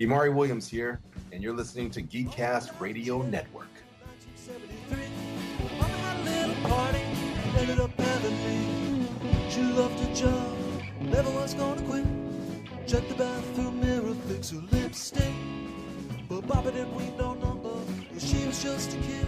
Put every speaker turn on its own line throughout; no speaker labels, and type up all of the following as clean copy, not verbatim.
Imari Williams here, and you're listening to Geekcast Radio Network. She loved her job, never was gonna quit. Check the bathroom mirror, fix her lipstick. But Bobby didn't wait no longer, she was just a kid.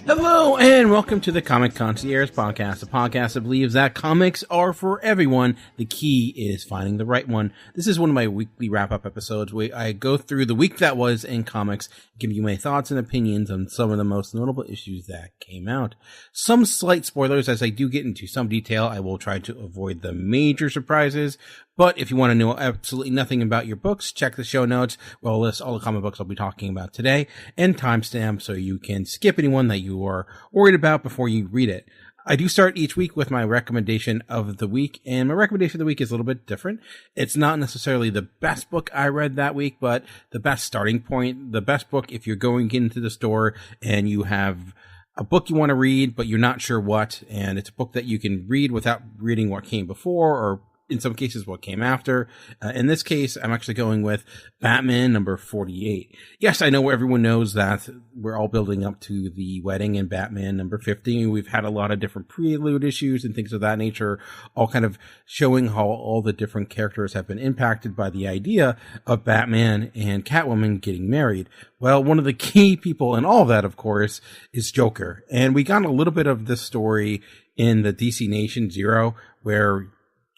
Hello and welcome to the Comic Concierge Podcast, a podcast that believes that comics are for everyone. The key is finding the right one. This is one of my weekly wrap-up episodes where I go through the week that was in comics, give you my thoughts and opinions on some of the most notable issues that came out. Some slight spoilers as I do get into some detail. I will try to avoid the major surprises. But if you want to know absolutely nothing about your books, check the show notes where I'll list all the comic books I'll be talking about today and timestamp so you can skip anyone that you are worried about before you read it. I do start each week with my recommendation of the week, and my recommendation of the week is a little bit different. It's not necessarily the best book I read that week, but the best starting point, the best book if you're going into the store and you have a book you want to read, but you're not sure what, and it's a book that you can read without reading what came before or in some cases what came after. In this case, I'm actually going with Batman number 48. Yes, I know everyone knows that we're all building up to the wedding in Batman number 50. We've had a lot of different prelude issues and things of that nature, all kind of showing how all the different characters have been impacted by the idea of Batman and Catwoman getting married. Well, one of the key people in all of that, of course, is Joker. And we got a little bit of this story in the DC Nation Zero, where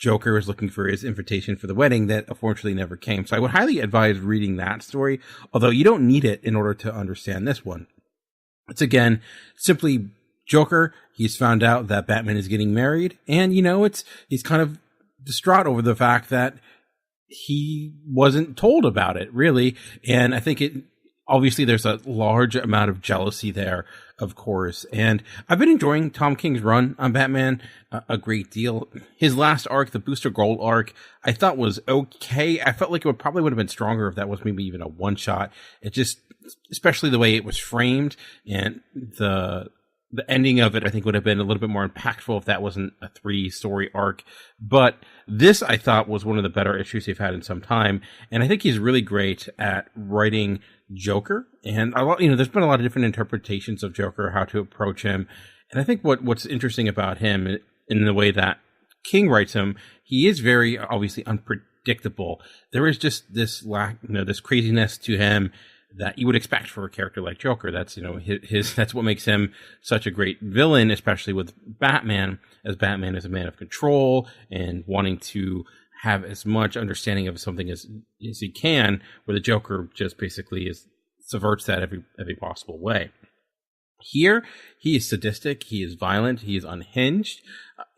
Joker was looking for his invitation for the wedding that unfortunately never came. So I would highly advise reading that story, although you don't need it in order to understand this one. It's again, simply Joker. He's found out that Batman is getting married, and he's kind of distraught over the fact that he wasn't told about it, really. And I think obviously there's a large amount of jealousy there, of course. And I've been enjoying Tom King's run on Batman a great deal. His last arc, the Booster Gold arc, I thought was okay. I felt like it probably would have been stronger if that was maybe even a one-shot. It just, especially the way it was framed and the ending of it, I think would have been a little bit more impactful if that wasn't a 3-story arc. But this, I thought, was one of the better issues they've had in some time. And I think he's really great at writing Joker. And there's been a lot of different interpretations of Joker, how to approach him. And I think what's interesting about him in the way that King writes him, he is very obviously unpredictable. There is just this this craziness to him that you would expect for a character like Joker. That's, that's what makes him such a great villain, especially with Batman, as Batman is a man of control and wanting to have as much understanding of something as he can, where the Joker just basically subverts that every possible way. Here, he is sadistic, he is violent, he is unhinged,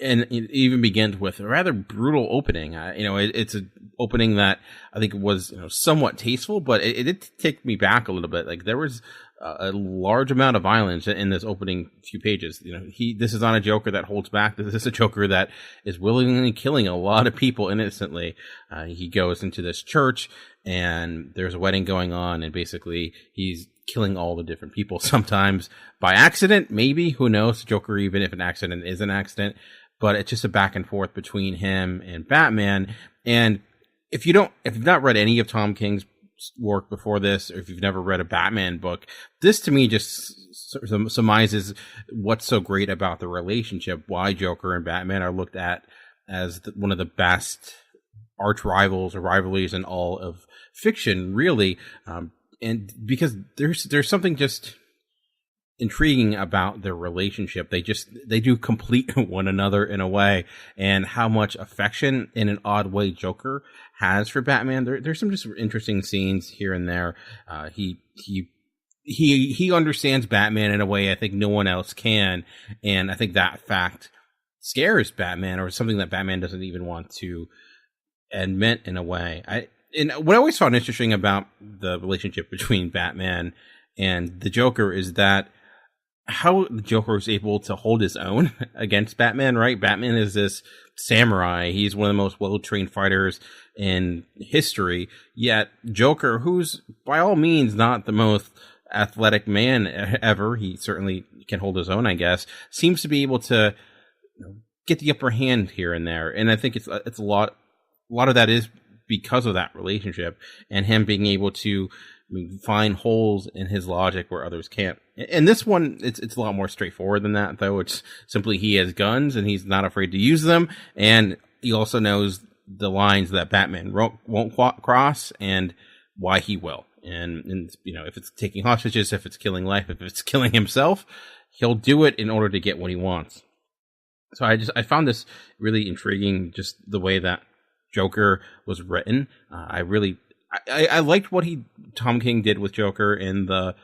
and it even begins with a rather brutal opening. It's an opening that I think was somewhat tasteful, but it did take me back a little bit. Like, there was a large amount of violence in this opening few pages. This is not a Joker that holds back. This is a Joker that is willingly killing a lot of people innocently. He goes into this church, and there's a wedding going on, and basically he's killing all the different people, sometimes by accident, maybe, who knows, Joker, even if an accident is an accident, but it's just a back and forth between him and Batman. And if you've not read any of Tom King's work before this, or if you've never read a Batman book, this to me just surmises what's so great about the relationship, why Joker and Batman are looked at as one of the best arch rivals or rivalries in all of fiction, really. And because there's something just intriguing about their relationship. They do complete one another in a way, and how much affection in an odd way Joker has for Batman. There's some just interesting scenes here and there. He understands Batman in a way I think no one else can, and I think that fact scares Batman, or something that Batman doesn't even want to admit in a way. And what I always found interesting about the relationship between Batman and the Joker is that how the Joker is able to hold his own against Batman, right? Batman is this samurai. He's one of the most well-trained fighters in history. Yet Joker, who's by all means not the most athletic man ever, he certainly can hold his own, I guess, seems to be able to get the upper hand here and there. And I think it's a lot of that is because of that relationship and him being able to find holes in his logic where others can't. And this one, it's a lot more straightforward than that, though. It's simply he has guns and he's not afraid to use them, and he also knows the lines that Batman won't cross and why he will. And if it's taking hostages, if it's killing life, if it's killing himself, he'll do it in order to get what he wants. So I found this really intriguing, just the way that Joker was written. I liked what Tom King did with Joker in the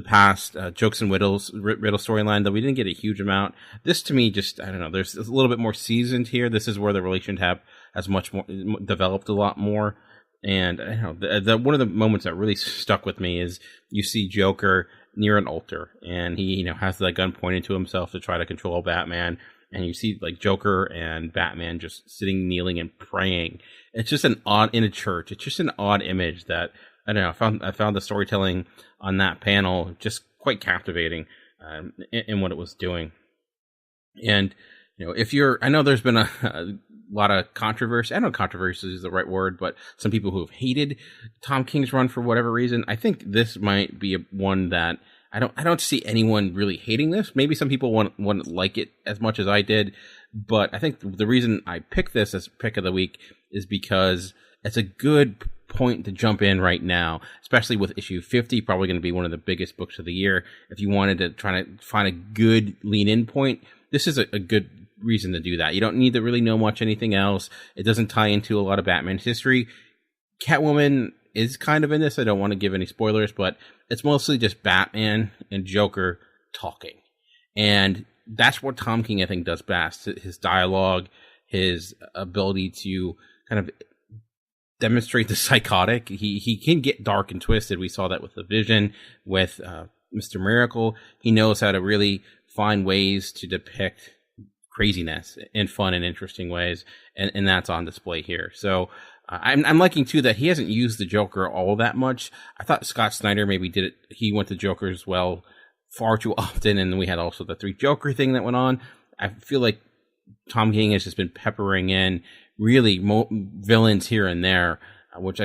past Jokes and Riddle storyline, though we didn't get a huge amount. This, to me, just, I don't know, there's a little bit more seasoned here. This is where the relationship has much more developed a lot more. And I don't know, one of the moments that really stuck with me is you see Joker near an altar, and he has that gun pointed to himself to try to control Batman. And you see like Joker and Batman just sitting, kneeling, and praying. It's just in a church. It's just an odd image that, I don't know, I found the storytelling on that panel just quite captivating in what it was doing. And I know there's been a lot of controversy. I don't know if controversy is the right word, but some people who have hated Tom King's run for whatever reason. I think this might be one that I don't see anyone really hating this. Maybe some people wouldn't like it as much as I did, but I think the reason I picked this as pick of the week is because it's a good point to jump in right now, especially with issue 50, probably going to be one of the biggest books of the year. If you wanted to try to find a good lean-in point, this is a good reason to do that. You don't need to really know much anything else. It doesn't tie into a lot of Batman's history. Catwoman is kind of in this. I don't want to give any spoilers, but it's mostly just Batman and Joker talking. And that's what Tom King, I think, does best. His dialogue, his ability to kind of demonstrate the psychotic. He can get dark and twisted. We saw that with the Vision, with Mr. Miracle. He knows how to really find ways to depict craziness in fun and interesting ways, and that's on display here. So I'm liking too that he hasn't used the Joker all that much. I thought Scott Snyder maybe did it. He went to Joker as well far too often, and we had also the 3 Joker thing that went on. I feel like Tom King has just been peppering in really villains here and there, which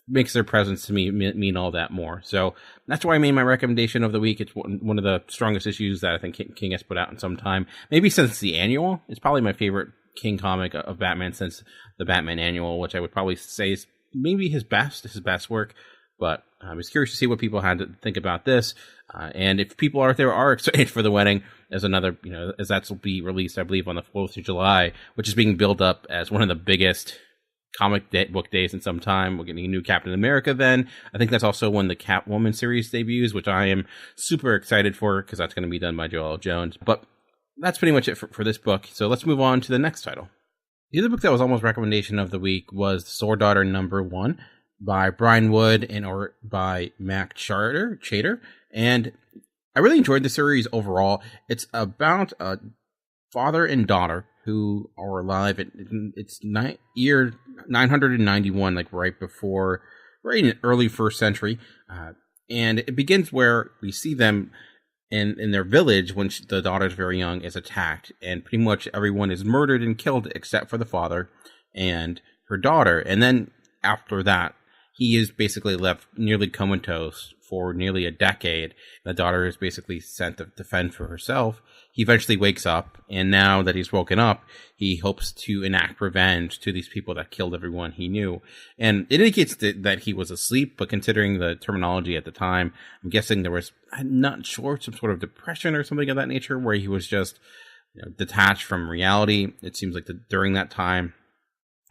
makes their presence to me mean all that more. So that's why I made my recommendation of the week. It's one of the strongest issues that I think King has put out in some time. Maybe since the annual. It's probably my favorite King comic of Batman since the Batman annual, which I would probably say is maybe his best work. But I was curious to see what people had to think about this. And if people out there are excited for The Wedding, as another, as that will be released, I believe, on the 4th of July, which is being built up as one of the biggest comic book days in some time. We're getting a new Captain America then. I think that's also when the Catwoman series debuts, which I am super excited for because that's going to be done by Joel Jones. But that's pretty much it for this book. So let's move on to the next title. The other book that was almost recommendation of the week was Sword Daughter #1 by Brian Wood and or by Mac Chater. And I really enjoyed the series overall. It's about a father and daughter who are alive. It's year 991, like right in the early 1st century. And it begins where we see them in their village when the daughter's very young is attacked. And pretty much everyone is murdered and killed except for the father and her daughter. And then after that, he is basically left nearly comatose for nearly a decade. The daughter is basically sent to fend for herself. He eventually wakes up, and now that he's woken up, he hopes to enact revenge to these people that killed everyone he knew. And it indicates that he was asleep, but considering the terminology at the time, I'm guessing there was, I'm not sure, some sort of depression or something of that nature, where he was just detached from reality. It seems like during that time,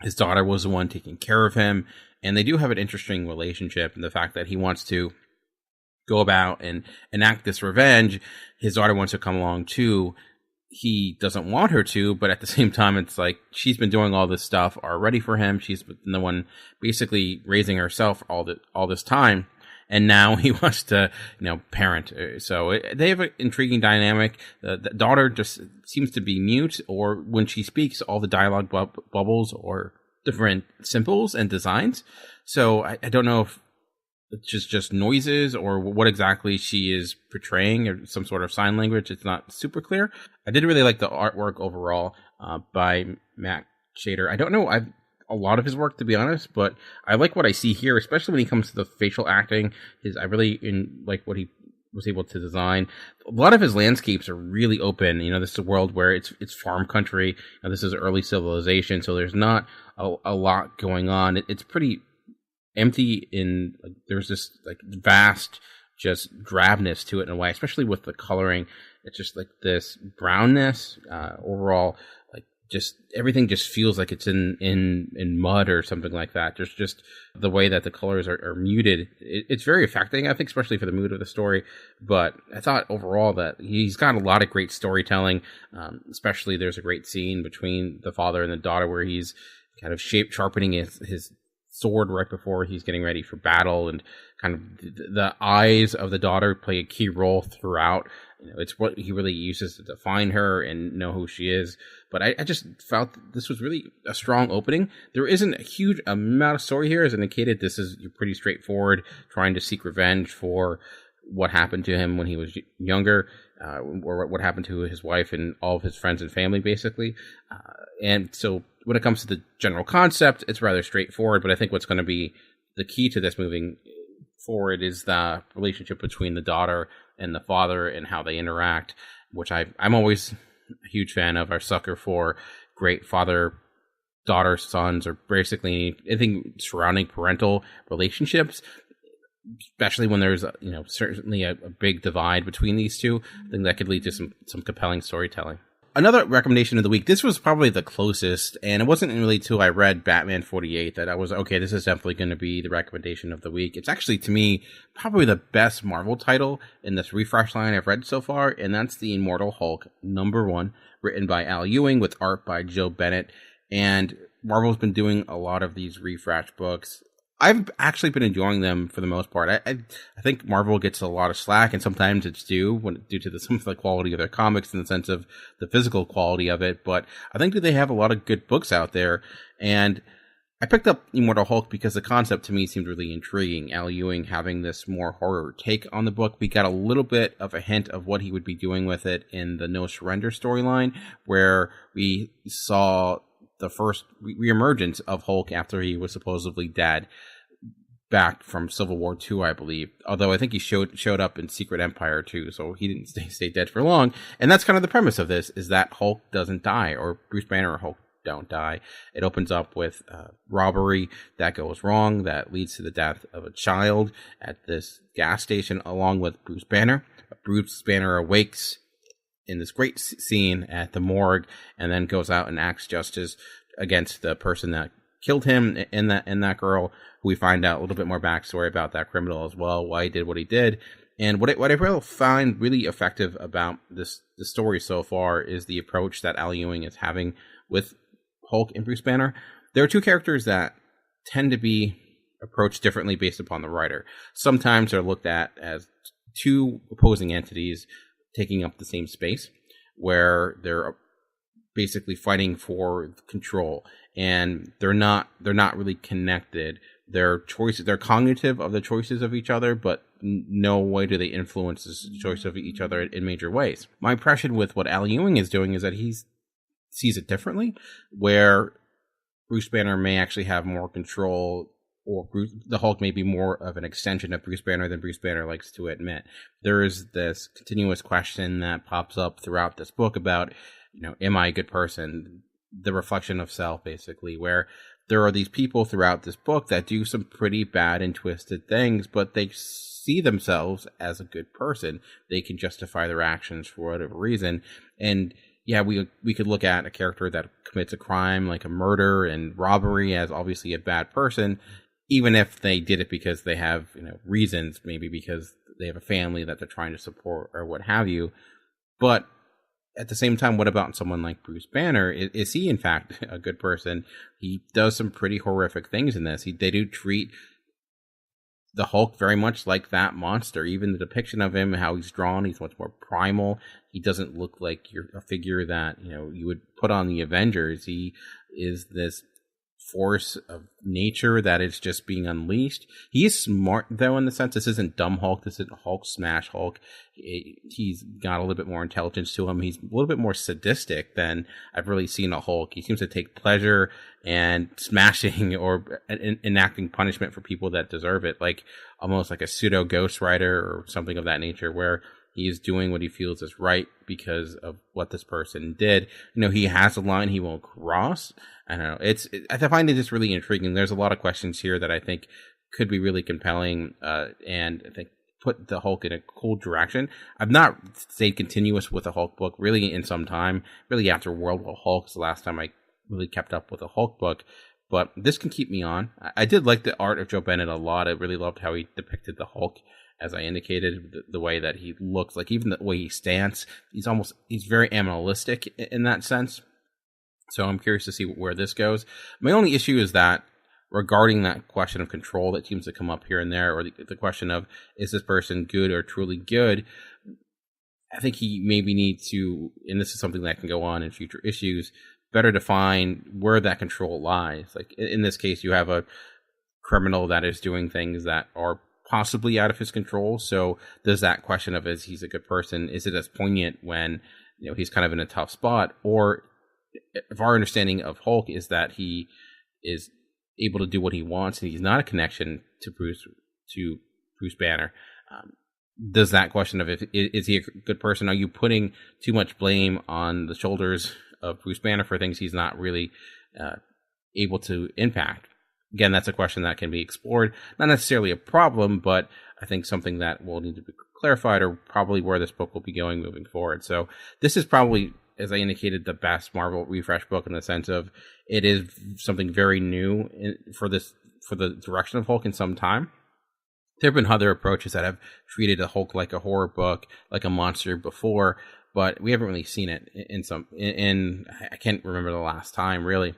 his daughter was the one taking care of him, and they do have an interesting relationship, and the fact that he wants to go about and enact this revenge. His daughter wants to come along too. He doesn't want her to, but at the same time, it's like she's been doing all this stuff already for him. She's been the one basically raising herself all this time, and now he wants to, parent. So they have an intriguing dynamic. The daughter just seems to be mute, or when she speaks, all the dialogue bubbles or different symbols and designs. So I don't know if it's just noises or what exactly she is portraying, or some sort of sign language. It's not super clear. I did really like the artwork overall by Mac Chater. I don't know. a lot of his work, to be honest, but I like what I see here, especially when he comes to the facial acting. I really like what he was able to design. A lot of his landscapes are really open. This is a world where it's farm country. This is early civilization, so there's not a lot going on. It's pretty empty there's this like vast just drabness to it in a way, especially with the coloring. It's just like this brownness overall. Just everything just feels like it's in mud or something like that. There's just the way that the colors are muted. It's very affecting, I think, especially for the mood of the story. But I thought overall that he's got a lot of great storytelling. Especially there's a great scene between the father and the daughter where he's kind of sharpening his sword right before he's getting ready for battle, and kind of the eyes of the daughter play a key role throughout. It's what he really uses to define her and know who she is. But I just felt this was really a strong opening. There isn't a huge amount of story here. As indicated, you're pretty straightforward, trying to seek revenge for what happened to him when he was younger, or what happened to his wife and all of his friends and family, basically. And so when it comes to the general concept, it's rather straightforward. But I think what's going to be the key to this moving forward is the relationship between the daughter and the father and how they interact, which I'm always a huge fan of. Our sucker for great father-daughter sons, or basically anything surrounding parental relationships, especially when there's certainly a big divide between these two. I think that could lead to some compelling storytelling. Another recommendation of the week, this was probably the closest, and it wasn't really till I read Batman 48 that I was, okay, this is definitely going to be the recommendation of the week. It's actually, to me, probably the best Marvel title in this refresh line I've read so far, and that's the Immortal Hulk #1, written by Al Ewing with art by Joe Bennett. And Marvel's been doing a lot of these refresh books. I've actually been enjoying them for the most part. I think Marvel gets a lot of slack, and sometimes it's due to some of the quality of their comics in the sense of the physical quality of it. But I think that they have a lot of good books out there. And I picked up Immortal Hulk because the concept to me seemed really intriguing. Al Ewing having this more horror take on the book. We got a little bit of a hint of what he would be doing with it in the No Surrender storyline, where we saw the first reemergence of Hulk after he was supposedly dead, back from Civil War II, I believe. Although I think he showed up in Secret Empire too, so he didn't stay dead for long. And that's kind of the premise of this, is that Hulk doesn't die, or Bruce Banner or Hulk don't die. It opens up with robbery that goes wrong, that leads to the death of a child at this gas station, along with Bruce Banner. Bruce Banner awakes in this great scene at the morgue, and then goes out and acts justice against the person that killed him and that girl, who we find out a little bit more backstory about that criminal as well, why he did what he did. And what I really find really effective about the story so far is the approach that Al Ewing is having with Hulk and Bruce Banner. There are two characters that tend to be approached differently based upon the writer. Sometimes they're looked at as two opposing entities taking up the same space, where they're basically fighting for control, and they're not really connected. Their choices, they're cognitive of the choices of each other, but no way do they influence the choice of each other in major ways. My impression with what Al Ewing is doing is that he sees it differently, where Bruce Banner may actually have more control, or the Hulk may be more of an extension of Bruce Banner than Bruce Banner likes to admit. There is this continuous question that pops up throughout this book about, am I a good person? The reflection of self, basically, where there are these people throughout this book that do some pretty bad and twisted things, but they see themselves as a good person. They can justify their actions for whatever reason. And yeah, we could look at a character that commits a crime like a murder and robbery as obviously a bad person, even if they did it because they have reasons, maybe because they have a family that they're trying to support or what have you. But at the same time, what about someone like Bruce Banner? Is he, in fact, a good person? He does some pretty horrific things in this. They do treat the Hulk very much like that monster. Even the depiction of him, how he's drawn, he's much more primal. He doesn't look like a figure that you would put on the Avengers. He is this force of nature that is just being unleashed. He is smart, though, in the sense this isn't dumb Hulk. This isn't Hulk smash Hulk. He's got a little bit more intelligence to him. He's a little bit more sadistic than I've really seen a Hulk. He seems to take pleasure and smashing or enacting punishment for people that deserve it, like almost like a pseudo Ghost Rider or something of that nature, where he is doing what he feels is right because of what this person did. He has a line he won't cross. I don't know. I find it just really intriguing. There's a lot of questions here that I think could be really compelling, and I think put the Hulk in a cool direction. I've not stayed continuous with a Hulk book really in some time. Really after World War Hulk is the last time I really kept up with a Hulk book. But this can keep me on. I did like the art of Joe Bennett a lot. I really loved how he depicted the Hulk. As I indicated, the way that he looks, like even the way he stands, he's very animalistic in that sense. So I'm curious to see where this goes. My only issue is that regarding that question of control that seems to come up here and there, or the question of, is this person good or truly good? I think he maybe needs to, and this is something that can go on in future issues, better define where that control lies. Like in this case, you have a criminal that is doing things that are possibly out of his control. So does that question of, is he's a good person, is it as poignant when he's kind of in a tough spot? Or if our understanding of Hulk is that he is able to do what he wants and he's not a connection to Bruce Banner, does that question of, is he a good person, are you putting too much blame on the shoulders of Bruce Banner for things he's not really able to impact? Again, that's a question that can be explored. Not necessarily a problem, but I think something that will need to be clarified, or probably where this book will be going moving forward. So this is probably, as I indicated, the best Marvel Refresh book in the sense of it is something very new for the direction of Hulk in some time. There have been other approaches that have treated a Hulk like a horror book, like a monster before, but we haven't really seen it in I can't remember the last time really.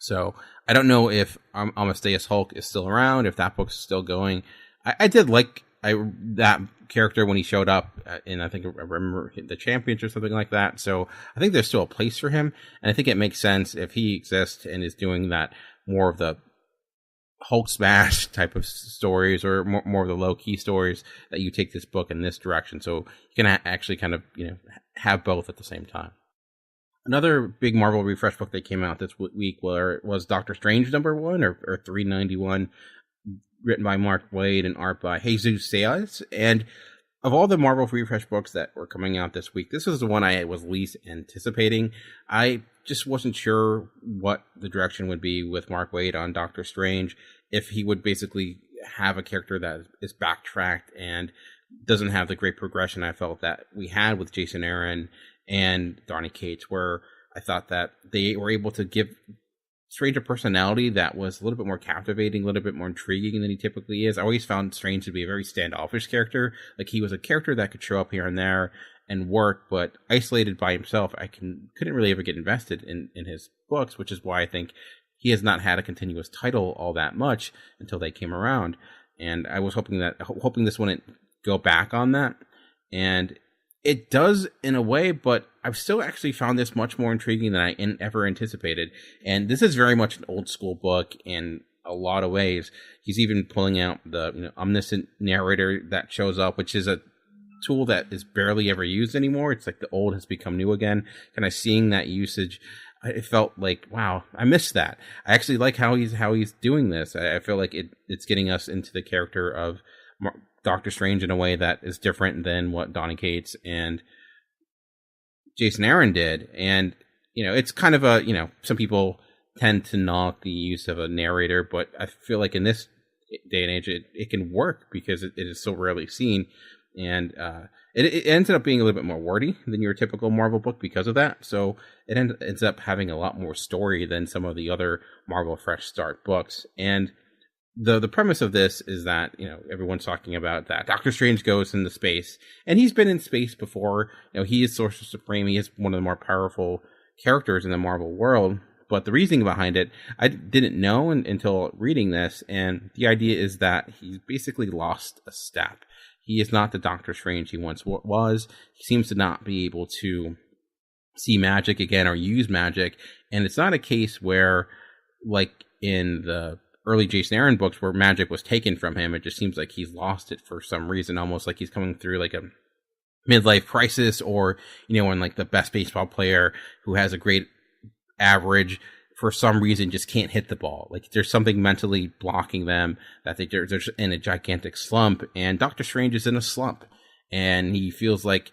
So I don't know if Amadeus Hulk is still around, if that book's still going. I did like that character when he showed up in, I think I remember the Champions or something like that. So I think there's still a place for him. And I think it makes sense if he exists and is doing that more of the Hulk smash type of stories, or more of the low key stories, that you take this book in this direction. So you can actually kind of, have both at the same time. Another big Marvel Refresh book that came out this week was Doctor Strange #1 or 391, written by Mark Waid and art by Jesus Saiz. And of all the Marvel Refresh books that were coming out this week, this was the one I was least anticipating. I just wasn't sure what the direction would be with Mark Waid on Doctor Strange, if he would basically have a character that is backtracked and doesn't have the great progression I felt that we had with Jason Aaron and Donny Cates, where I thought that they were able to give Strange a personality that was a little bit more captivating, a little bit more intriguing than he typically is. I always found Strange to be a very standoffish character. Like, he was a character that could show up here and there and work, but isolated by himself, I couldn't really ever get invested in his books, which is why I think he has not had a continuous title all that much until they came around. And I was hoping this wouldn't go back on that. And it does in a way, but I've still actually found this much more intriguing than I ever anticipated. And this is very much an old school book in a lot of ways. He's even pulling out the omniscient narrator that shows up, which is a tool that is barely ever used anymore. It's like the old has become new again. Kind of seeing that usage, it felt like, wow, I missed that. I actually like how he's doing this. I feel like it's getting us into the character of Doctor Strange in a way that is different than what Donny Cates and Jason Aaron did. And, it's kind of some people tend to knock the use of a narrator, but I feel like in this day and age, it can work because it is so rarely seen. And it ended up being a little bit more wordy than your typical Marvel book because of that. So it ends up having a lot more story than some of the other Marvel Fresh Start books. And the premise of this is that, everyone's talking about that Doctor Strange goes into space, and he's been in space before. He is Sorcerer Supreme. He is one of the more powerful characters in the Marvel world. But the reasoning behind it, I didn't know until reading this. And the idea is that he's basically lost a step. He is not the Doctor Strange he once was. He seems to not be able to see magic again or use magic. And it's not a case where like in the early Jason Aaron books where magic was taken from him. It just seems like he's lost it for some reason, almost like he's coming through like a midlife crisis, or, when like the best baseball player who has a great average for some reason just can't hit the ball. Like there's something mentally blocking them, that they're just in a gigantic slump, and Doctor Strange is in a slump, and he feels like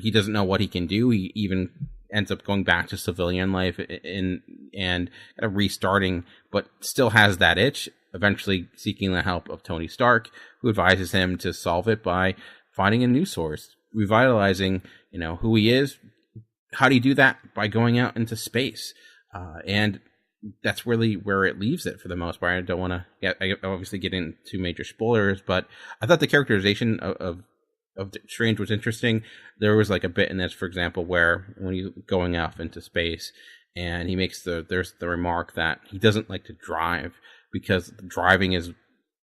he doesn't know what he can do. He even ends up going back to civilian life and kind of restarting, but still has that itch, eventually seeking the help of Tony Stark, who advises him to solve it by finding a new source, revitalizing, who he is. How do you do that? By going out into space. And that's really where it leaves it for the most part. I don't want to obviously get into major spoilers, but I thought the characterization of Strange was interesting. There was like a bit in this, for example, where when he's going off into space, and he makes there's the remark that he doesn't like to drive because driving is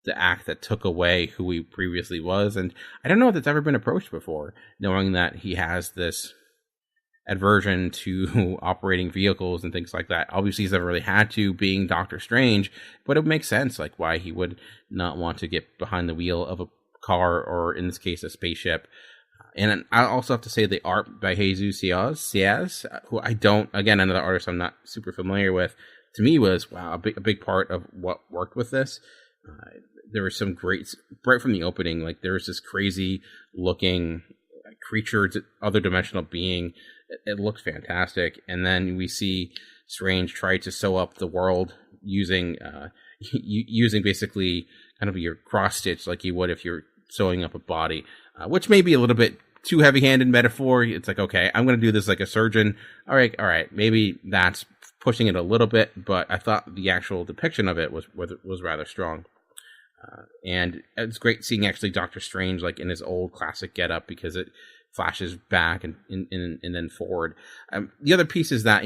the act that took away who he previously was. And I don't know if that's ever been approached before, knowing that he has this aversion to operating vehicles and things like that. Obviously, he's never really had to, being Doctor Strange, but it makes sense, like why he would not want to get behind the wheel of a car, or in this case, a spaceship. And I also have to say the art by Jesus Ciaz, who I don't, again, another artist I'm not super familiar with, to me was, wow, a big part of what worked with this. There was some great, right from the opening, like there was this crazy looking creature, other dimensional being. It looked fantastic. And then we see Strange try to sew up the world using basically kind of your cross stitch, like you would if you're sewing up a body, which may be a little bit too heavy-handed metaphor. It's like, okay, I'm going to do this like a surgeon. All right, maybe that's pushing it a little bit, but I thought the actual depiction of it was rather strong. And it's great seeing actually Doctor Strange like in his old classic getup, because it flashes back and then forward. The other piece is that,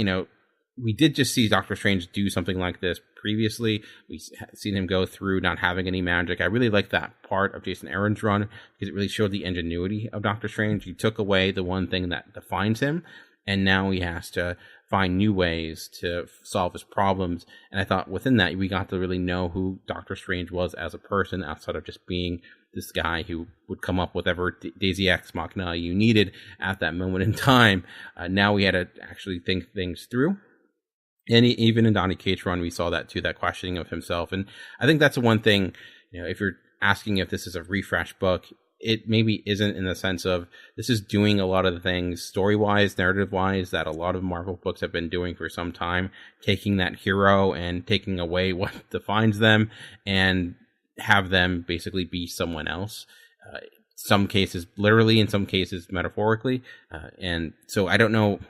we did just see Doctor Strange do something like this previously. We've seen him go through not having any magic. I really like that part of Jason Aaron's run, because it really showed the ingenuity of Doctor Strange. He took away the one thing that defines him, and now he has to find new ways to solve his problems. And I thought within that, we got to really know who Doctor Strange was as a person, outside of just being this guy who would come up with whatever Daisy Ex Machina you needed at that moment in time. Now we had to actually think things through. And even in Donny Cates' run, we saw that too, that questioning of himself. And I think that's the one thing, if you're asking if this is a refresh book, it maybe isn't, in the sense of this is doing a lot of the things story-wise, narrative-wise, that a lot of Marvel books have been doing for some time, taking that hero and taking away what defines them and have them basically be someone else. Some cases literally, in some cases metaphorically. And so I don't know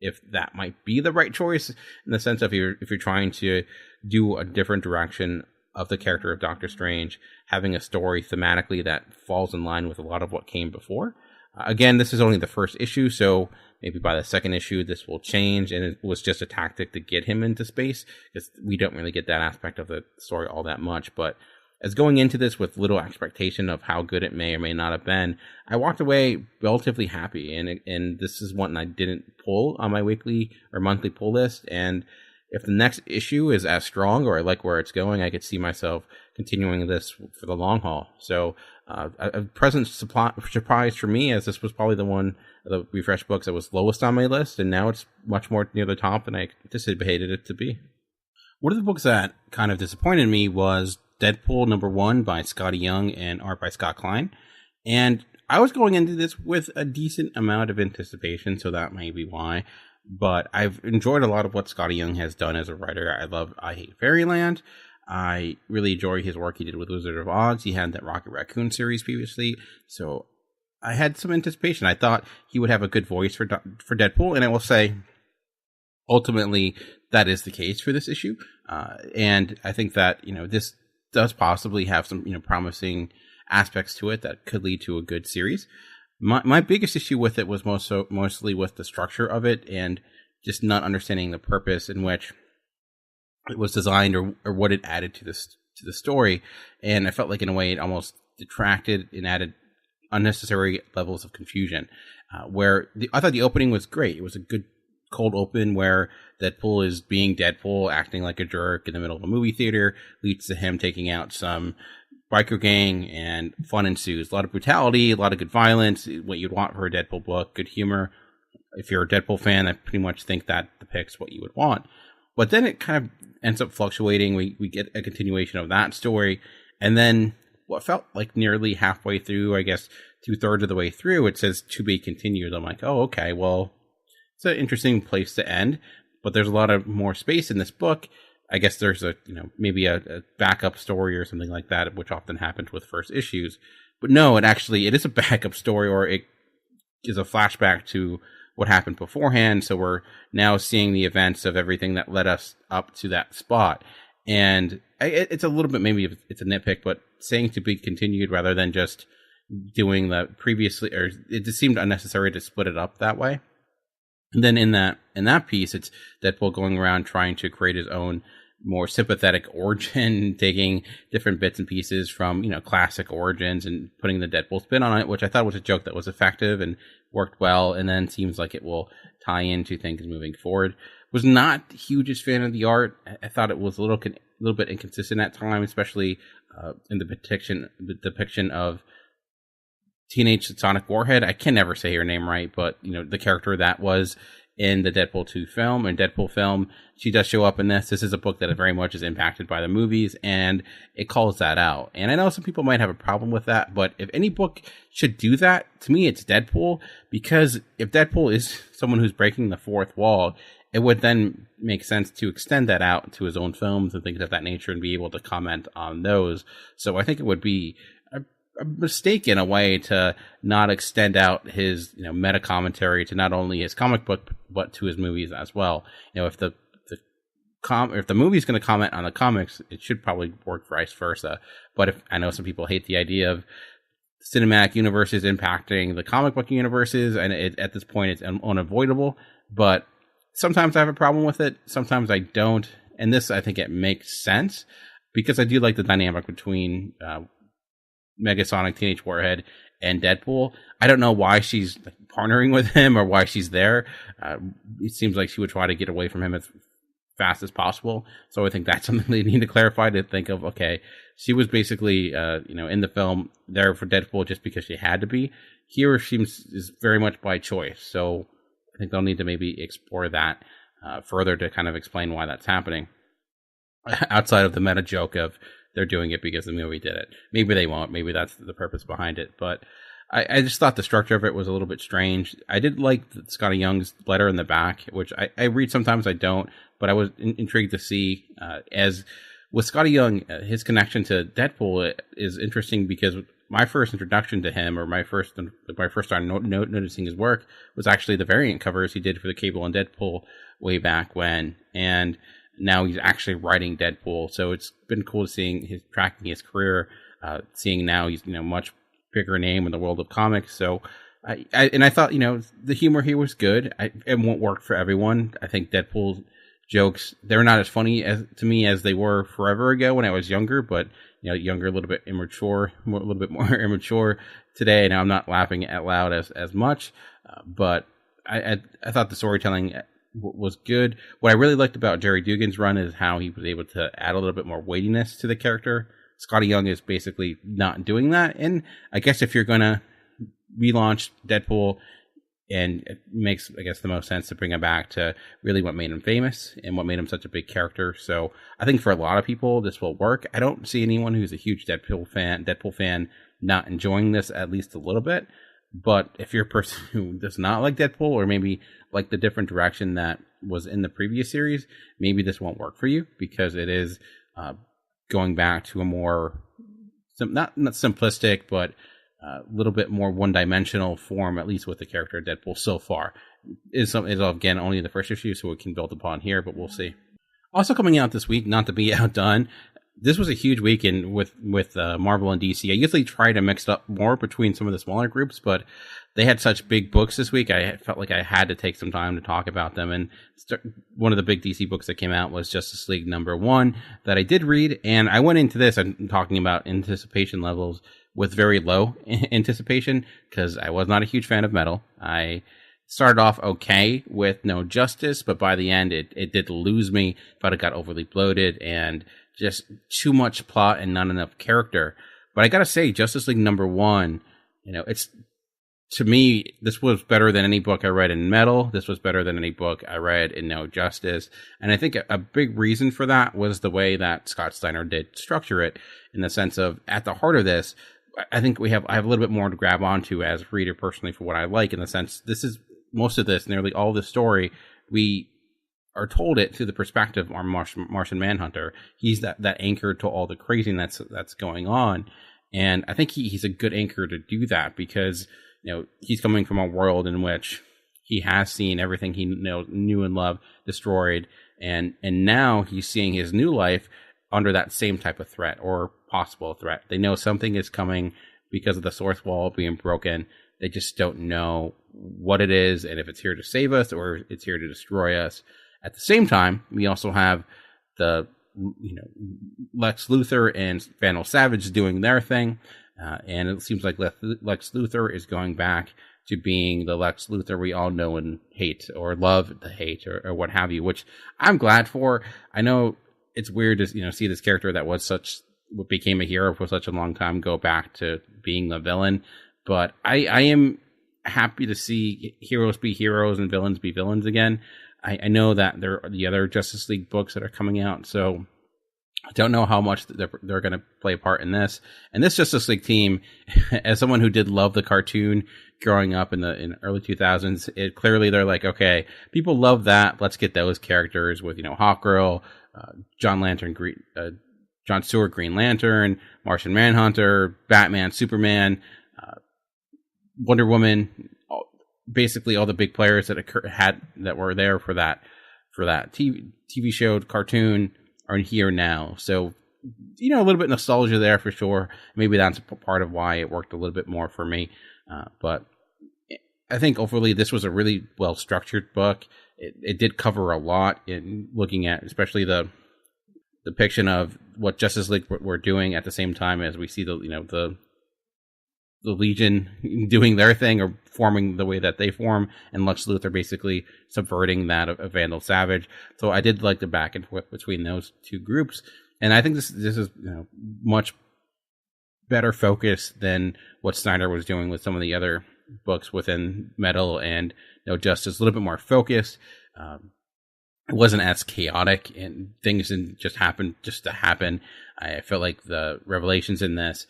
if that might be the right choice, in the sense of if you're trying to do a different direction of the character of Doctor Strange, having a story thematically that falls in line with a lot of what came before. Again, this is only the first issue, so maybe by the second issue this will change, and it was just a tactic to get him into space, because we don't really get that aspect of the story all that much. But as going into this with little expectation of how good it may or may not have been, I walked away relatively happy, and this is one I didn't pull on my weekly or monthly pull list. And if the next issue is as strong, or I like where it's going, I could see myself continuing this for the long haul. So a pleasant surprise for me, as this was probably the one of the refresh books that was lowest on my list, and now it's much more near the top than I anticipated it to be. One of the books that kind of disappointed me was Deadpool #1 by Scotty Young and art by Scott Klein. And I was going into this with a decent amount of anticipation, so that may be why. But I've enjoyed a lot of what Scotty Young has done as a writer. I Hate Fairyland. I really enjoy his work he did with Wizard of Oz. He had that Rocket Raccoon series previously, so I had some anticipation. I thought he would have a good voice for Deadpool, and I will say, ultimately, that is the case for this issue. And I think that, this does possibly have some, promising aspects to it that could lead to a good series. My biggest issue with it was mostly with the structure of it, and just not understanding the purpose in which it was designed, or what it added to the story. And I felt like in a way it almost detracted and added unnecessary levels of confusion. I thought the opening was great. It was a good cold open where Deadpool is being Deadpool, acting like a jerk in the middle of a movie theater, leads to him taking out some biker gang, and fun ensues. A lot of brutality, a lot of good violence, what you'd want for a Deadpool book, good humor. If you're a Deadpool fan, I pretty much think that depicts what you would want. But then it kind of ends up fluctuating. We get a continuation of that story, and then what felt like nearly halfway through, I guess 2/3 of the way through, it says to be continued. I'm like, oh, okay, well, it's an interesting place to end, but there's a lot of more space in this book. I guess there's maybe a backup story or something like that, which often happens with first issues. But no, it is a backup story, or it is a flashback to what happened beforehand. So we're now seeing the events of everything that led us up to that spot. And it's a little bit, maybe it's a nitpick, but saying to be continued rather than just doing the previously, or it just seemed unnecessary to split it up that way. And then in that piece, it's Deadpool going around trying to create his own more sympathetic origin, taking different bits and pieces from, classic origins and putting the Deadpool spin on it, which I thought was a joke that was effective and worked well, and then seems like it will tie into things moving forward. Was not the hugest fan of the art. I thought it was a little bit inconsistent at times, especially in the depiction of Teenage Sonic Warhead. I can never say her name right, but the character that was in the Deadpool 2 film and Deadpool film, she does show up in this. This is a book that very much is impacted by the movies, and it calls that out. And I know some people might have a problem with that, but if any book should do that, to me it's Deadpool, because if Deadpool is someone who's breaking the fourth wall, it would then make sense to extend that out to his own films and things of that nature and be able to comment on those. So I think it would be a mistake in a way to not extend out his meta commentary to not only his comic book but to his movies as well. If the movie's going to comment on the comics, it should probably work vice versa. But if I know some people hate the idea of cinematic universes impacting the comic book universes, and at this point it's unavoidable. But sometimes I have a problem with it. Sometimes I don't. And this, I think it makes sense because I do like the dynamic between Megasonic, Teenage Warhead, and Deadpool. I don't know why she's partnering with him or why she's there. It seems like she would try to get away from him as fast as possible. So I think that's something they need to clarify, to think of, okay, she was basically, in the film there for Deadpool just because she had to be. Here she is very much by choice. So I think they'll need to maybe explore that further to kind of explain why that's happening. Outside of the meta joke of they're doing it because the movie did it. Maybe they won't. Maybe that's the purpose behind it. But I just thought the structure of it was a little bit strange. I did like Scotty Young's letter in the back, which I read sometimes, I don't. But I was intrigued to see, as with Scotty Young, his connection to Deadpool is interesting because my first introduction to him, or my first time noticing his work, was actually the variant covers he did for the Cable and Deadpool way back when. And now he's actually writing Deadpool, so it's been cool seeing tracking his career, seeing now he's much bigger name in the world of comics. So I thought the humor here was good. It won't work for everyone. I think Deadpool's jokes, they're not as funny to me as they were forever ago when I was younger, but younger, a little bit immature, a little bit more immature today. Now I'm not laughing out loud as much, but I thought the storytelling was good. What I really liked about Jerry Dugan's run is how he was able to add a little bit more weightiness to the character. Scotty Young is basically not doing that, and I guess if you're gonna relaunch Deadpool, and it makes, I guess, the most sense to bring him back to really what made him famous and what made him such a big character. So I think for a lot of people this will work. I don't see anyone who's a huge Deadpool fan not enjoying this at least a little bit. But if you're a person who does not like Deadpool, or maybe like the different direction that was in the previous series, maybe this won't work for you, because it is going back to a more, not simplistic, but a little bit more one-dimensional form, at least with the character of Deadpool so far. Is again only the first issue, so it can build upon here, but we'll see. Also coming out this week, not to be outdone, this was a huge weekend with Marvel and DC. I usually try to mix it up more between some of the smaller groups, but they had such big books this week. I felt like I had to take some time to talk about them. And one of the big DC books that came out was Justice League #1 that I did read. And I went into this, I'm talking about anticipation levels, with very low anticipation, because I was not a huge fan of Metal. I started off okay with no justice, but by the end, it did lose me. Thought it got overly bloated and just too much plot and not enough character. But I gotta say, Justice League #1, it's, to me, this was better than any book I read in Metal. This was better than any book I read in No Justice. And I think a big reason for that was the way that Scott Steiner did structure it, in the sense of, at the heart of this, I think I have a little bit more to grab onto as a reader personally for what I like, in the sense, this is most of this, nearly all this story, we are told it through the perspective of our Martian Manhunter. He's that anchor to all the craziness that's going on. And I think he's a good anchor to do that, because he's coming from a world in which he has seen everything he knew and loved destroyed, and now he's seeing his new life under that same type of threat, or possible threat. They know something is coming because of the source wall being broken. They just don't know what it is, and if it's here to save us or it's here to destroy us. At the same time, we also have the Lex Luthor and Vandal Savage doing their thing. And it seems like Lex Luthor is going back to being the Lex Luthor we all know and hate, or love to hate, or what have you, which I'm glad for. I know it's weird to see this character that was what became a hero for such a long time go back to being the villain, but I am happy to see heroes be heroes and villains be villains again. I know that there are the other Justice League books that are coming out, so I don't know how much they're going to play a part in this. And this Justice League team, as someone who did love the cartoon growing up in the early 2000s, clearly they're like, okay, people love that. Let's get those characters with Hawkgirl, John Stewart, Green Lantern, Martian Manhunter, Batman, Superman, Wonder Woman. Basically, all the big players that were there for that TV show, cartoon, are here now. So, a little bit of nostalgia there for sure. Maybe that's part of why it worked a little bit more for me. But I think overall, this was a really well structured book. It did cover a lot in looking at, especially the depiction of what Justice League were doing at the same time as we see the Legion doing their thing, or forming the way that they form, and Lex Luthor basically subverting that of Vandal Savage. So I did like the back and forth between those two groups, and I think this is much better focus than what Snyder was doing with some of the other books within Metal and No Justice. A little bit more focused. It wasn't as chaotic, and things didn't just happen just to happen. I felt like the revelations in this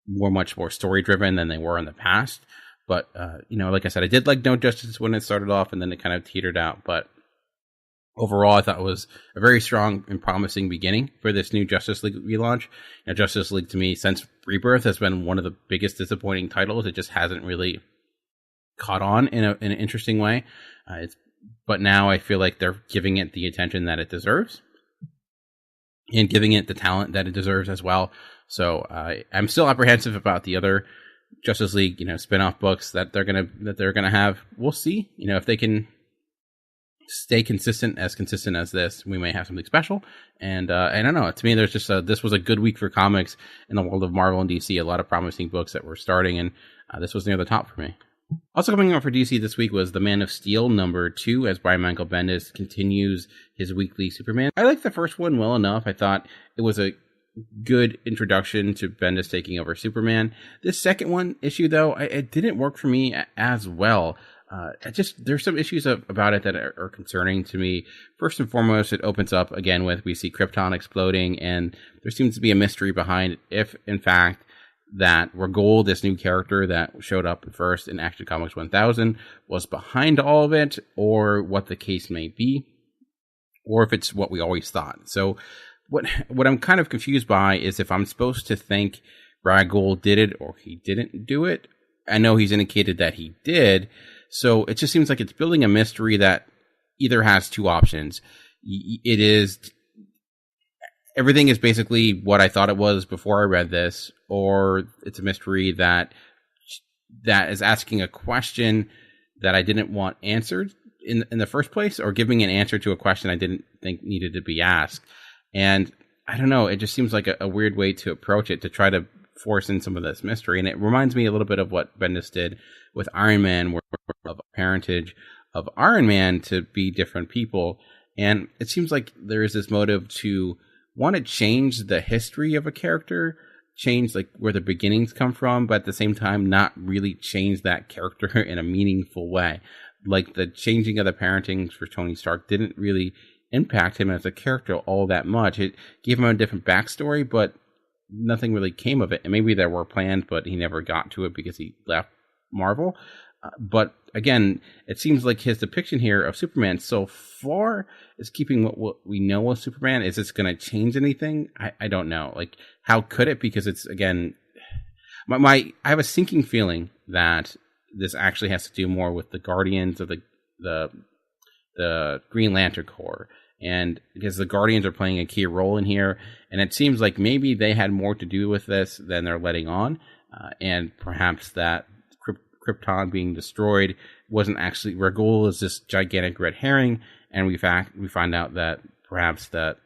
were much more story driven than they were in the past. But, like I said, I did like No Justice when it started off, and then it kind of teetered out. But overall, I thought it was a very strong and promising beginning for this new Justice League relaunch. Justice League, to me, since Rebirth, has been one of the biggest disappointing titles. It just hasn't really caught on in an interesting way. But now I feel like they're giving it the attention that it deserves, and giving it the talent that it deserves as well. So I'm still apprehensive about the other Justice League, spin-off books that they're gonna have. We'll see. If they can stay consistent as this, we may have something special. And I don't know. To me, there's just this was a good week for comics in the world of Marvel and DC. A lot of promising books that were starting, and this was near the top for me. Also coming out for DC this week was The Man of Steel #2, as Brian Michael Bendis continues his weekly Superman. I liked the first one well enough. I thought it was a good introduction to Bendis taking over Superman. This second issue, though, it didn't work for me as well. There's some issues about it that are concerning to me. First and foremost, it opens up again with, we see Krypton exploding, and there seems to be a mystery behind if, in fact, that R'Gul, this new character that showed up first in Action Comics 1000, was behind all of it, or what the case may be, or if it's what we always thought. So what I'm kind of confused by is if I'm supposed to think R'Gul did it or he didn't do it. I know he's indicated that he did, so it just seems like it's building a mystery that either has two options. It is, everything is basically what I thought it was before I read this, or it's a mystery that is asking a question that I didn't want answered in the first place, or giving an answer to a question I didn't think needed to be asked. And I don't know, it just seems like a weird way to approach it, to try to force in some of this mystery. And it reminds me a little bit of what Bendis did with Iron Man, where of parentage of Iron Man to be different people. And it seems like there is this motive to want to change the history of a character, change like where the beginnings come from, but at the same time not really change that character in a meaningful way. Like the changing of the parentings for Tony Stark didn't really impact him as a character all that much. It gave him a different backstory, but nothing really came of it. And maybe there were plans, but he never got to it because he left Marvel. But again, it seems like his depiction here of Superman so far is keeping what we know of Superman. Is this going to change anything? I don't know. Like, how could it? Because it's, again, I have a sinking feeling that this actually has to do more with the Guardians of the Green Lantern Corps. And because the Guardians are playing a key role in here, and it seems like maybe they had more to do with this than they're letting on, and perhaps that Krypton being destroyed wasn't actually Regul is this gigantic red herring, and we find out that perhaps that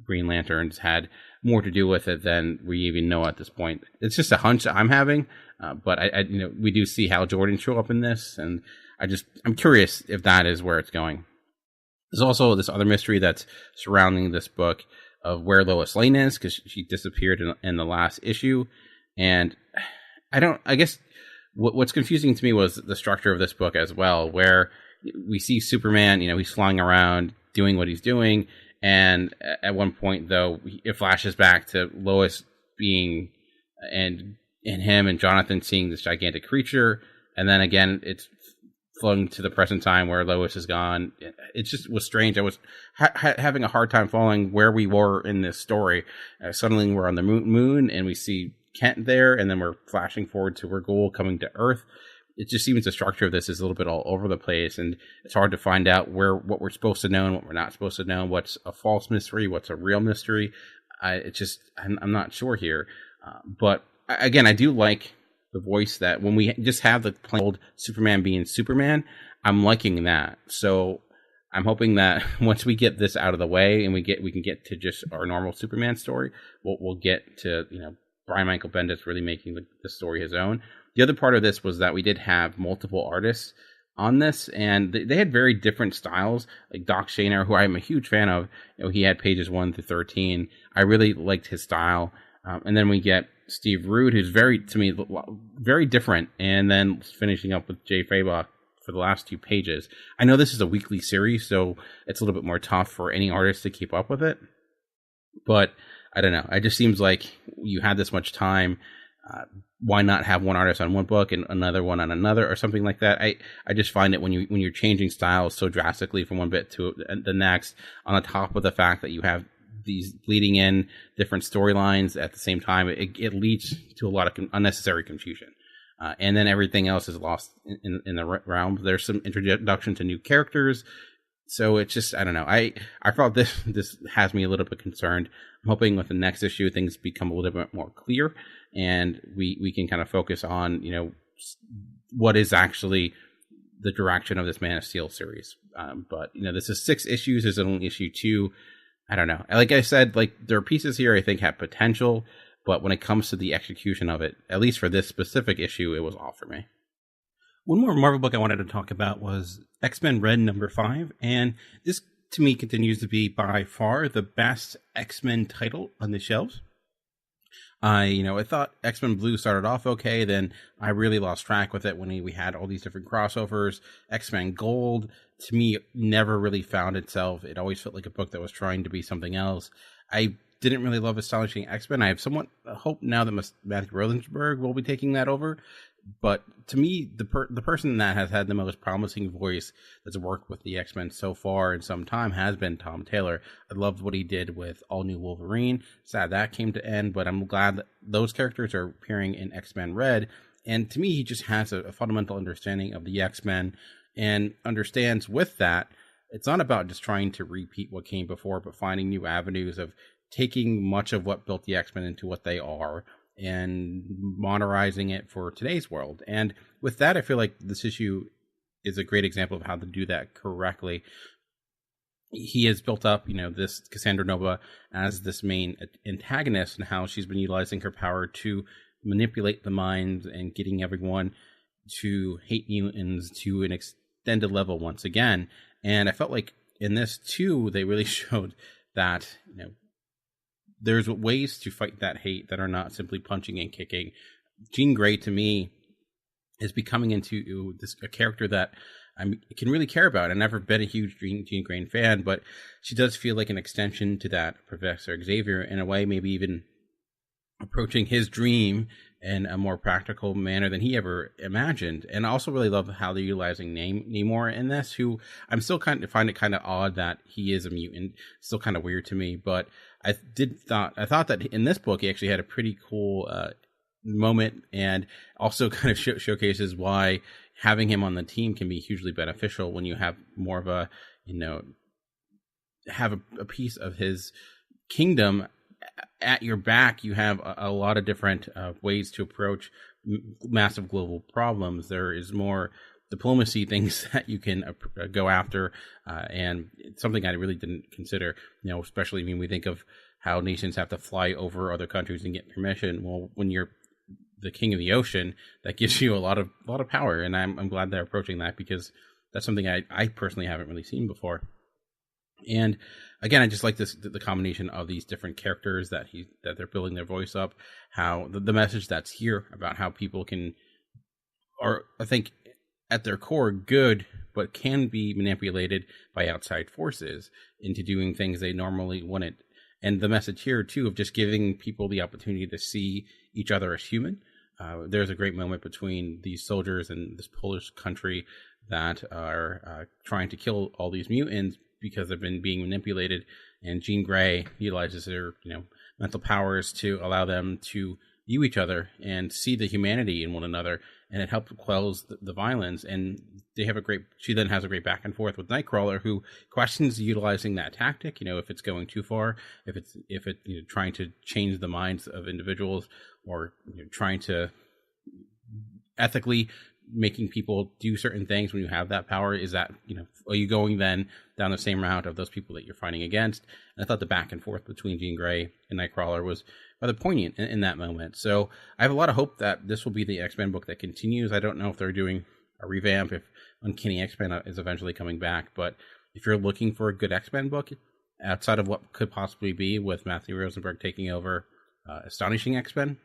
Green Lanterns had more to do with it than we even know at this point. It's just a hunch I'm having, but I we do see Hal Jordan show up in this, and I'm curious if that is where it's going. There's also this other mystery that's surrounding this book of where Lois Lane is, because she disappeared in the last issue, and I guess what's confusing to me was the structure of this book as well, where we see Superman, he's flying around doing what he's doing, and at one point, though, it flashes back to Lois being, and him and Jonathan seeing this gigantic creature, and then again, it's flung to the present time where Lois is gone. It just was strange. I was having a hard time following where we were in this story. Suddenly we're on the moon, and we see Kent there, and then we're flashing forward to Regul coming to Earth. It just seems the structure of this is a little bit all over the place, and it's hard to find out what we're supposed to know and what we're not supposed to know, what's a false mystery, what's a real mystery. I'm not sure here. But again, I do like the voice that when we just have the plain old Superman being Superman, I'm liking that. So I'm hoping that once we get this out of the way and we can get to just our normal Superman story, we'll get to, Brian Michael Bendis really making the story his own. The other part of this was that we did have multiple artists on this, and they had very different styles. Like Doc Shaner, who I'm a huge fan of, he had pages 1 through 13. I really liked his style. And then we get Steve Rude, who's to me, very different. And then finishing up with Jay Fabach for the last 2 pages. I know this is a weekly series, so it's a little bit more tough for any artist to keep up with it. But I don't know. It just seems like you had this much time. Why not have one artist on one book and another one on another, or something like that? I just find that when you're changing styles so drastically from one bit to the next, on the top of the fact that you have these bleeding in different storylines at the same time, it leads to a lot of unnecessary confusion. And then everything else is lost in the realm. There's some introduction to new characters. So it's just, I don't know. I thought this has me a little bit concerned. I'm hoping with the next issue, things become a little bit more clear, and we can kind of focus on, what is actually the direction of this Man of Steel series. But, this is 6 issues. This is only issue 2. I don't know. Like I said, there are pieces here I think have potential, but when it comes to the execution of it, at least for this specific issue, it was off for me.
One more Marvel book I wanted to talk about was X-Men Red #5, and this to me continues to be by far the best X-Men title on the shelves. I thought X-Men Blue started off okay, then I really lost track with it when we had all these different crossovers. X-Men Gold, to me, never really found itself. It always felt like a book that was trying to be something else. I didn't really love Astonishing X-Men. I have somewhat hope now that Matthew Rosensberg will be taking that over. But to me, the person that has had the most promising voice that's worked with the X-Men so far in some time has been Tom Taylor. I loved what he did with All New Wolverine. Sad that came to end, but I'm glad that those characters are appearing in X-Men Red. And to me, he just has a fundamental understanding of the X-Men and understands with that, it's not about just trying to repeat what came before, but finding new avenues of taking much of what built the X-Men into what they are and modernizing it for today's world. And with that, I feel like this issue is a great example of how to do that correctly. He has built up, this Cassandra Nova as this main antagonist, and how she's been utilizing her power to manipulate the minds and getting everyone to hate mutants to an extended level once again. And I felt like in this too, they really showed that, there's ways to fight that hate that are not simply punching and kicking. Jean Grey, to me, is becoming into a character that I can really care about. I've never been a huge Jean Grey fan, but she does feel like an extension to that Professor Xavier in a way, maybe even approaching his dream in a more practical manner than he ever imagined. And I also really love how they're utilizing Namor in this, who I'm still find it kind of odd that he is a mutant. Still kind of weird to me, but I thought that in this book he actually had a pretty cool moment, and also kind of showcases why having him on the team can be hugely beneficial when you have more of a, have a piece of his kingdom at your back. You have a lot of different ways to approach massive global problems. There is more diplomacy things that you can go after, and it's something I really didn't consider, especially when we think of how nations have to fly over other countries and get permission. Well, when you're the king of the ocean, that gives you a lot of power, and I'm glad they're approaching that, because that's something I personally haven't really seen before. And again, I just like the combination of these different characters that they're building their voice up, how the message that's here about how people are, I think, at their core good, but can be manipulated by outside forces into doing things they normally wouldn't. And the message here too of just giving people the opportunity to see each other as human. There's a great moment between these soldiers and this Polish country that are trying to kill all these mutants because they've been being manipulated, and Jean Grey utilizes her mental powers to allow them to view each other and see the humanity in one another, and it helps quells the violence. And she then has a great back and forth with Nightcrawler, who questions utilizing that tactic, if it's going too far, if it's trying to change the minds of individuals, or trying to ethically making people do certain things when you have that power. Is that, are you going then down the same route of those people that you're fighting against? And I thought the back and forth between Jean Grey and Nightcrawler was rather poignant in that moment. So I have a lot of hope that this will be the X-Men book that continues. I don't know if they're doing a revamp, if Uncanny X-Men is eventually coming back, but if you're looking for a good X-Men book outside of what could possibly be with Matthew Rosenberg taking over Astonishing X-Men,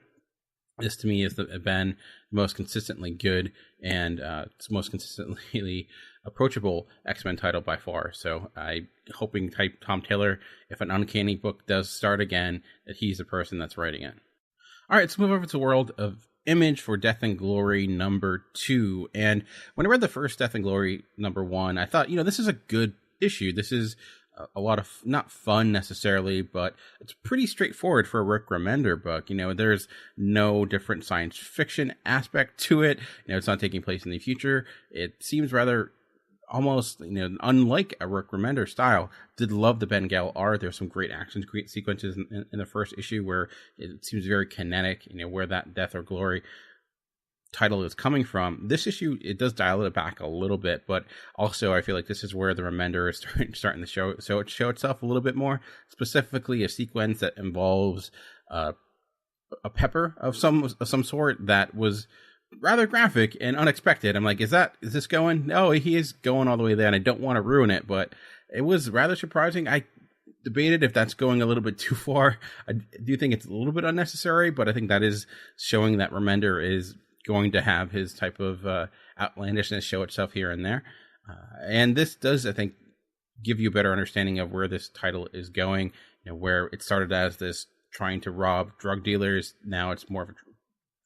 this to me has been most consistently good and it's most consistently approachable X-Men title by far. So I'm hoping Tom Taylor, if an Uncanny book does start again, that he's the person that's writing it. All right, let's move over to the world of Image for Death and Glory #2. And when I read the first Death and Glory #1, I thought, this is a good issue. This is a lot of, not fun necessarily, but it's pretty straightforward for a Rick Remender book. There's no different science fiction aspect to it. It's not taking place in the future. It seems rather almost, unlike a Rick Remender style. Did love the Ben Gale art. There's some great action sequences in the first issue where it seems very kinetic, where that Death or Glory title is coming from. This issue, it does dial it back a little bit, but also I feel like this is where the Remender is starting to show itself a little bit more, specifically a sequence that involves a pepper of some sort that was rather graphic and unexpected. I'm like, is this going? No, he is going all the way there, and I don't want to ruin it, but it was rather surprising. I debated if that's going a little bit too far. I do think it's a little bit unnecessary, but I think that is showing that Remender is going to have his type of outlandishness show itself here and there. And this does, I think, give you a better understanding of where this title is going, where it started as this trying to rob drug dealers. Now it's more of a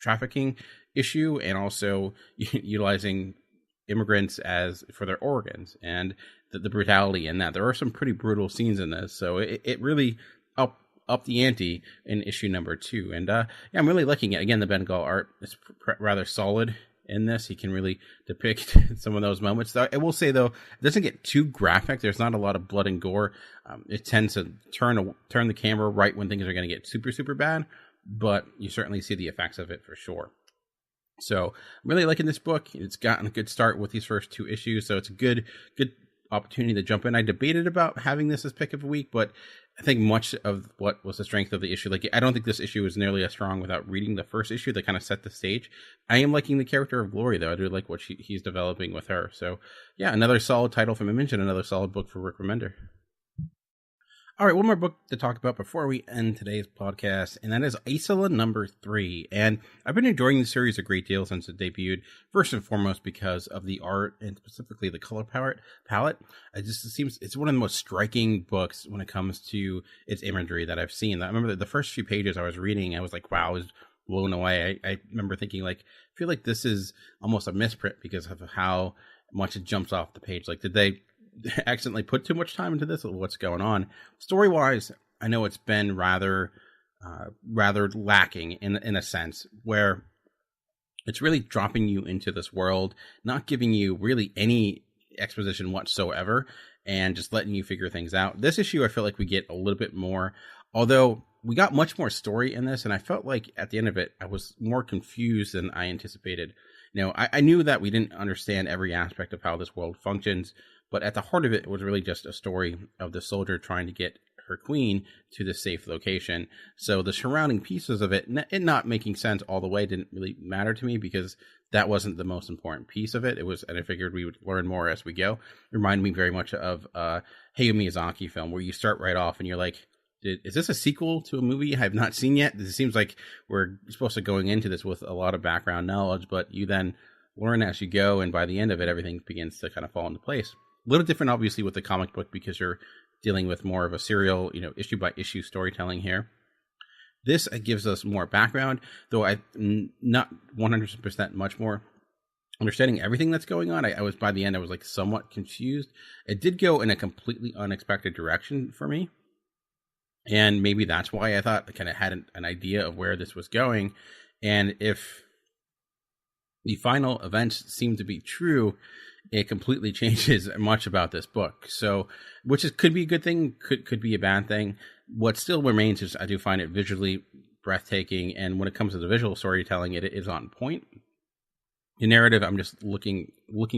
trafficking issue, and also utilizing immigrants for their organs, and the brutality in that. There are some pretty brutal scenes in this, so it really up the ante in issue #2. And I'm really liking it. Again, the Ben Gale art is rather solid in this. He can really depict some of those moments. I will say, though, it doesn't get too graphic. There's not a lot of blood and gore. It tends to turn the camera right when things are going to get super, super bad, but you certainly see the effects of it for sure. So I'm really liking this book. It's gotten a good start with these first 2 issues, so it's a good
opportunity to jump in. I debated about having this as pick of the week, but I think much of what was the strength of the issue, like I don't think this issue is nearly as strong without reading the first issue that kind of set the stage. I am liking the character of Glory, though. I do like what he's developing with her. So yeah, another solid title from Image and another solid book for Rick Remender. All right, one more book to talk about before we end today's podcast, and that is Isola number 3. And I've been enjoying the series a great deal since it debuted, first and foremost because of the art and specifically the color palette. It seems it's one of the most striking books when it comes to its imagery that I've seen. I remember the first few pages I was reading, I was like, wow, I was blown away. I remember thinking, like, I feel like this is almost a misprint because of how much it jumps off the page. Like, did they accidentally put too much time into this? What's going on? Story wise, I know it's been rather lacking in a sense, where it's really dropping you into this world, not giving you really any exposition whatsoever, and just letting you figure things out. This issue, I feel like we get a little bit more, although we got much more story in this, and I felt like at the end of it, I was more confused than I anticipated. You know, I knew that we didn't understand every aspect of how this world functions, but at the heart of it was really just a story of the soldier trying to get her queen to the safe location. So the surrounding pieces of it not making sense all the way didn't really matter to me, because that wasn't the most important piece of it. It was, and I figured we would learn more as we go. It reminded me very much of Hayao Miyazaki film, where you start right off and you're like, is this a sequel to a movie I have not seen yet? It seems like we're supposed to going into this with a lot of background knowledge, but you then learn as you go, and by the end of it, everything begins to kind of fall into place. A little different, obviously, with the comic book, because you're dealing with more of a serial, issue by issue storytelling here. This gives us more background, though I'm not 100% much more understanding everything that's going on. I was, by the end, I was like somewhat confused. It did go in a completely unexpected direction for me, and maybe that's why I thought I kind of had an idea of where this was going. And if the final events seem to be true, it completely changes much about this book. So, could be a good thing, could be a bad thing. What still remains is I do find it visually breathtaking, and when it comes to the visual storytelling, it is on point. The narrative, I'm just looking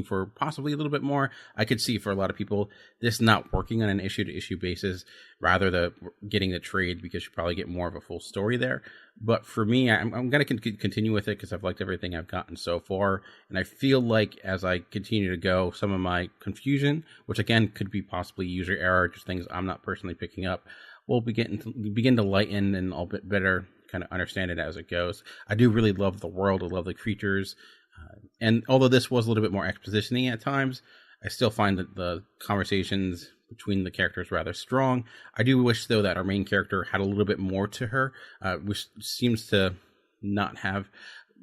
for possibly a little bit more. I could see for a lot of people this not working on an issue-to-issue basis, rather than getting the trade, because you probably get more of a full story there. But for me, I'm going to continue with it because I've liked everything I've gotten so far. And I feel like as I continue to go, some of my confusion, which again could be possibly user error, just things I'm not personally picking up, will begin to lighten, and I'll bit better kind of understand it as it goes. I do really love the world. I love the creatures. And although this was a little bit more exposition-y at times, I still find that the conversations between the characters rather strong. I do wish, though, that our main character had a little bit more to her, which seems to not have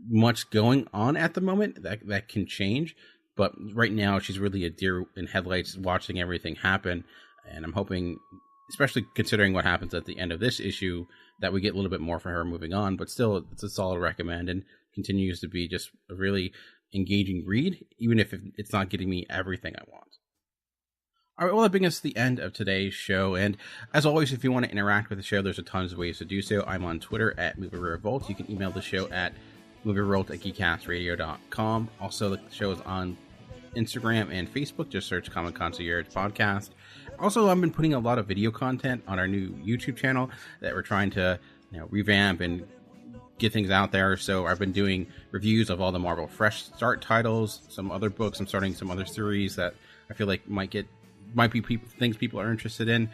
much going on at the moment. That can change, but right now she's really a deer in headlights watching everything happen, and I'm hoping, especially considering what happens at the end of this issue, that we get a little bit more for her moving on. But still, it's a solid recommend, and continues to be just a really engaging read, even if it's not getting me everything I want. All right, well, that brings us to the end of today's show. And as always, if you want to interact with the show, there's a tons of ways to do so. I'm on Twitter at MovieRevolt. You can email the show at movierevolt@geekcastradio.com. Also, the show is on Instagram and Facebook. Just search Comic Concierge Podcast. Also, I've been putting a lot of video content on our new YouTube channel that we're trying to revamp and get things out there. So I've been doing reviews of all the Marvel Fresh Start titles, some other books. I'm starting some other series that I feel like might be things people are interested in.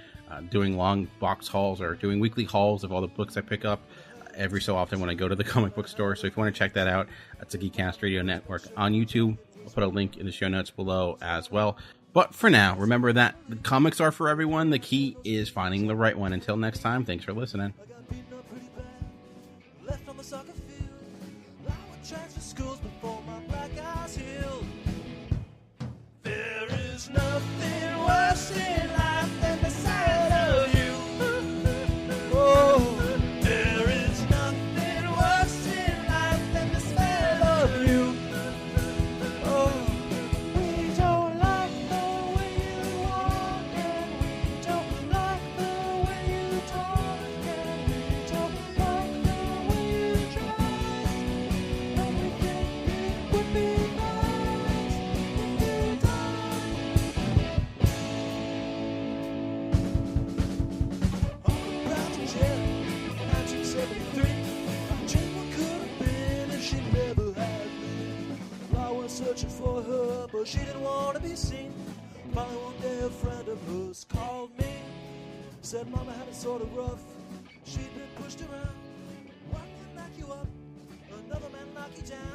Doing long box hauls or doing weekly hauls of all the books I pick up every so often when I go to the comic book store. So if you want to check that out, that's the Geekcast Radio Network on YouTube. I'll put a link in the show notes below as well. But for now, remember that the comics are for everyone. The key is finding the right one. Until next time, thanks for listening.
Left on the soccer field, I would transfer schools before my black eyes healed. There is nothing worse in life than the sight of you. Oh, there is nothing worse in life than the smell of you. Oh, we don't like the way you walk, and we don't like the way you talk, and we don't like the way you dress, and we think it would be nice searching for her, but she didn't want to be seen. Finally one day a friend of hers called me, said Mama had it sort of rough, she'd been pushed around. One man knock you up, another man knock you down.